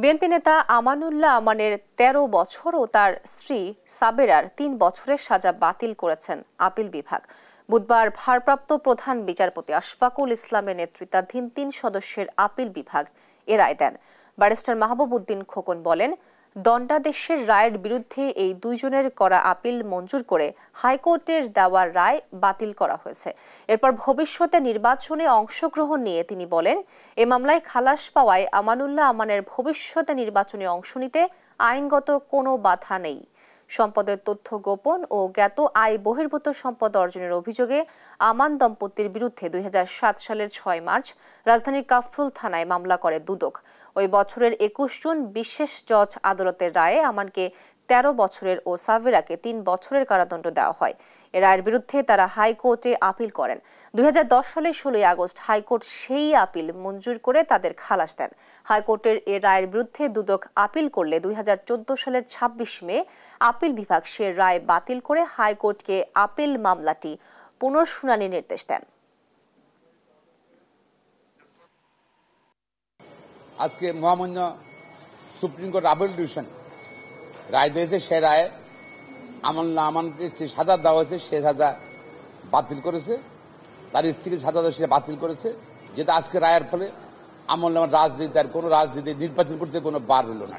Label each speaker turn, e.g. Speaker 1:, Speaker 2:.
Speaker 1: BNP নেতা আমানুল্লাহ আমানের ১৩ বছর ও তার স্ত্রী সাবেরার ৩ বছরের সাজা বাতিল করেছেন আপিল বিভাগ। বুধবার ভারপ্রাপ্ত প্রধান বিচারপতি আশফাকুল ইসলামের নেতৃত্বাধীন ৩ সদস্যের আপিল বিভাগ এ রায় দেন। ব্যারিস্টার মাহবুব উদ্দিন খোকন বলেন, দণ্ডাদেশের রায়ের বিরুদ্ধে এই দুইজনের করা আপিল মঞ্জুর করে হাইকোর্টের দেওয়ার রায় বাতিল করা হয়েছে। এরপর ভবিষ্যতে নির্বাচনে অংশগ্রহণ নিয়ে তিনি বলেন, এ মামলায় খালাস পাওয়ায় আমানুল্লাহ আমানের ভবিষ্যতে নির্বাচনে অংশ নিতে আইনগত কোনো বাধা নেই। সম্পদের তথ্য গোপন ও জ্ঞাত আয় বহির্ভূত সম্পদ অর্জনের অভিযোগে আমান দম্পতির বিরুদ্ধে ২০০৭ সালের ৬ মার্চ রাজধানীর কাফরুল থানায় মামলা করে দুদক। ওই বছরের ২১ জুন বিশেষ জজ আদালতের রায়ে আমানকে ১৩ বছরের ও সাবেরাকে ৩ বছরের কারাদণ্ড দেওয়া হয়। এ রায়ের বিরুদ্ধে তারা হাইকোর্টে আপিল করেন। ২০১০ সালের ১৬ আগস্ট হাইকোর্ট সেই আপিল মঞ্জুর করে তাদের খালাস দেন। হাইকোর্টের এ রায়ের বিরুদ্ধে দুদক আপিল করলে ২০১৪ সালের ২৬ মে আপিল বিভাগ সে রায় বাতিল করে হাইকোর্টকে আপিল মামলাটি পুনঃশুনানির নির্দেশ দেন।
Speaker 2: আজকে মহামান্য সুপ্রিম কোর্ট আপিল ডিভিশন রায় দিয়েছে, সে রায়ে আমানকে যে সাজা দেওয়া হয়েছে সে সাজা বাতিল করেছে, তার স্ত্রীকে সাজা দেওয়া সে বাতিল করেছে, যেটা আজকে রায়ের ফলে আমার রাজনীতি আর কোনো রাজনীতি নির্বাচন করতে কোনো বার হলো না।